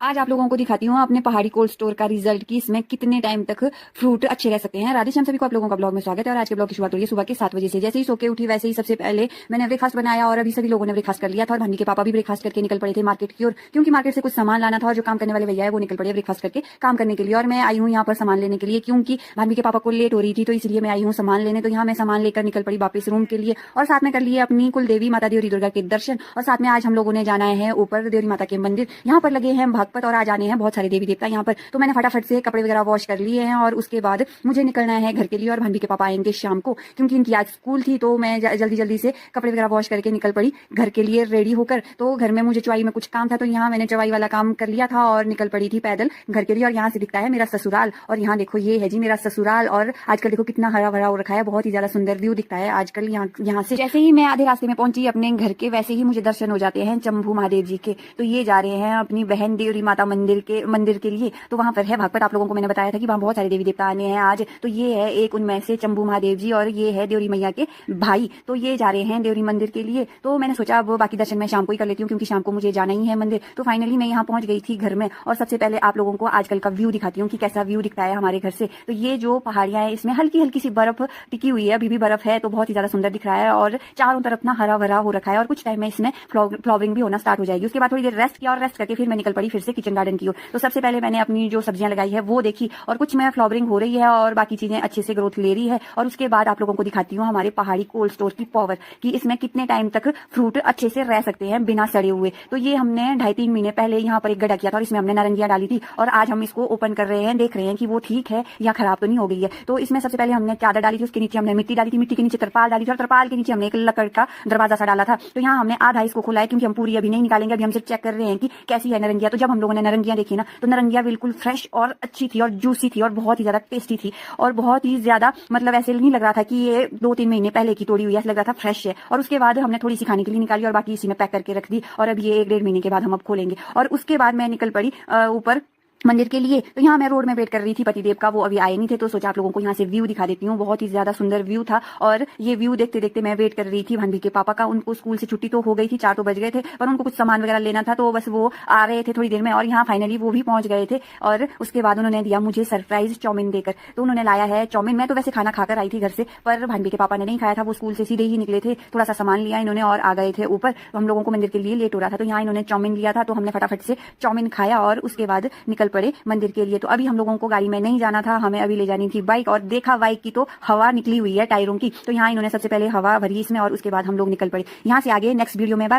आज आप लोगों को दिखाती हूँ अपने पहाड़ी कोल्ड स्टोर का रिजल्ट की इसमें कितने टाइम तक फ्रूट अच्छे रह सकते हैं। राधे श्याम सभी को आप लोगों का ब्लॉग में स्वागत है। और आज के ब्लॉग की शुरुआत हो रही है सुबह के 7 बजे से। जैसे ही सो के उठी वैसे ही सबसे पहले मैंने ब्रेकफास्ट बनाया और अभी सभी लोगों ने ब्रेकफास्ट कर लिया था और भानी के पापा भी ब्रेकफास्ट करके निकल पड़े थे मार्केट की ओर, क्योंकि मार्केट से कुछ सामान लाना था और जो काम करने वाले भैया है वो निकल पड़े ब्रेकफास्ट करके काम करने के लिए। और मैं आई हूँ यहाँ पर सामान लेने के लिए, क्योंकि भानी के पापा को लेट हो रही थी तो इसलिए मैं आई हूँ सामान लेने। तो यहाँ मैं सामान लेकर निकल पड़ी वापस रूम के लिए और साथ में कर लिए अपनी कुल देवी माता देवरी दुर्गा के दर्शन। और साथ में आज हम लोगों ने जाना है ऊपर देवरी माता के मंदिर, यहाँ पर लगे हैं भगपत और आज आने हैं बहुत सारे देवी देवता यहाँ पर। तो मैंने फटाफट से कपड़े वगैरह वॉश कर लिए हैं और उसके बाद मुझे निकलना है घर के लिए। और भाभी के पापा आएंगे शाम को, क्योंकि इनकी आज स्कूल थी। तो मैं जल्दी जल्दी से कपड़े वगैरह वॉश करके निकल पड़ी घर के लिए रेडी होकर। तो घर में मुझे चवाई में कुछ काम था तो यहाँ मैंने चवाई वाला काम कर लिया था और निकल पड़ी थी पैदल घर के लिए। और यहाँ से दिखता है मेरा ससुराल और यहाँ देखो ये है जी मेरा ससुराल। और आजकल देखो कितना हरा भरा हो रखा है, बहुत ही ज्यादा सुंदर व्यू दिखता है आजकल यहाँ से। जैसे ही मैं आधे रास्ते में पहुंची अपने घर के, वैसे ही मुझे दर्शन हो जाते हैं चंबू महादेव जी के। तो ये जा रहे हैं अपनी बहन देवरी माता मंदिर के लिए। तो वहां पर है भागवत, आप लोगों को मैंने बताया था कि वहां बहुत सारे देवी देवता आने हैं आज। तो ये है एक उनमें से चंबू महादेव जी और ये है देवरी मैया के भाई। तो ये जा रहे हैं देवरी मंदिर के लिए। तो मैंने सोचा अब बाकी दर्शन मैं शाम को ही कर लेती हूँ, क्योंकि शाम को मुझे जाना ही है मंदिर। तो फाइनली मैं यहाँ पहुंच गई थी घर में और सबसे पहले आप लोगों को आजकल का व्यू दिखाती हूँ कि कैसा व्यू दिखता है हमारे घर से। तो ये जो पहाड़ियां है इसमें हल्की हल्की सी बर्फ टिकी हुई है, अभी भी बर्फ है, तो बहुत ही ज्यादा सुंदर दिख रहा है और चारों तरफ ना हरा भरा हो रखा है। और कुछ टाइम में इसमें फ्लावरिंग भी होना स्टार्ट हो जाएगी। उसके बाद थोड़ी देर रेस्ट किया और रेस्ट करके फिर मैं निकल पड़ी फिर से किचन गार्डन की ओर। तो सबसे पहले मैंने अपनी जो सब्जियां लगाई है वो देखी और कुछ में फ्लावरिंग हो रही है और बाकी चीजें अच्छे से ग्रोथ ले रही है। और उसके बाद आप लोगों को दिखाती हूँ हमारे पहाड़ी कोल्ड स्टोर की पावर कि इसमें कितने टाइम तक फ्रूट अच्छे से रह सकते हैं बिना सड़े हुए। तो ये हमने 2.5-3 महीने पहले यहाँ पर एक गड्ढा किया था और इसमें हमने नारंगियां डाली थी और आज हम इसको ओपन कर रहे हैं, देख रहे हैं कि वो ठीक है या खराब तो नहीं हो गई है। तो इसमें सबसे पहले हमने चादर डाली थी, उसके नीचे हमने मिट्टी डाली थी, मिट्टी के नीचे तरपाल डाली थी और तरपाल के नीचे हमने एक लकड़ का दरवाजा सा डाला था। तो यहाँ हमने आधा इसको खोला है, क्योंकि हम पूरी अभी नहीं निकालेंगे, अभी हम सिर्फ चेक कर रहे हैं कि कैसी है नारंगियां। तो जब हम लोगों ने नारंगियां देखी ना तो नारंगियां बिल्कुल फ्रेश और अच्छी थी और जूसी थी और बहुत ही ज्यादा टेस्टी थी और बहुत ही ज्यादा मतलब ऐसे नहीं लग रहा था कि ये 2-3 महीने पहले की तोड़ी हुई है, ऐसा लग रहा था फ्रेश है। और उसके बाद हमने थोड़ी सी खाने के लिए निकाली और बाकी इसी में पैक करके रख दी और अब ये 1-1.5 महीने के बाद हम अब खोलेंगे। और उसके बाद मैं निकल पड़ी ऊपर मंदिर के लिए। तो यहाँ मैं रोड में वेट कर रही थी पतिदेव का, वो अभी आए नहीं थे। तो सोचा आप लोगों को यहाँ से व्यू दिखा देती हूँ, बहुत ही ज्यादा सुंदर व्यू था। और ये व्यू देखते देखते मैं वेट कर रही थी भाभी के पापा का। उनको स्कूल से छुट्टी तो हो गई थी, 4 तो बज गए थे, पर उनको कुछ सामान वगैरह लेना था तो बस वो आ रहे थे थोड़ी देर में। और यहाँ फाइनली वो भी पहुंच गए थे और उसके बाद उन्होंने दिया मुझे सरप्राइज चाउमीन देकर। तो उन्होंने लाया है चाउमीन। मैं तो वैसे खाना खाकर आई थी घर से, पर भाभी के पापा ने नहीं खाया था, वो स्कूल से सीधे ही निकले थे, थोड़ा सा सामान लिया इन्होंने और आ गए थे ऊपर। तो हम लोगों को मंदिर के लिए लेट हो रहा था, तो यहाँ इन्होंने चाउमीन लिया था तो हमने फटाफट से चाउमीन खाया और उसके बाद निकल पड़े मंदिर के लिए। तो अभी हम लोगों को गाड़ी में नहीं जाना था, हमें अभी ले जानी थी बाइक। और देखा बाइक की तो हवा निकली हुई है टायरों की। तो यहाँ इन्होंने सबसे पहले हवा भरी इसमें और उसके बाद हम लोग निकल पड़े यहाँ से आगे नेक्स्ट वीडियो में।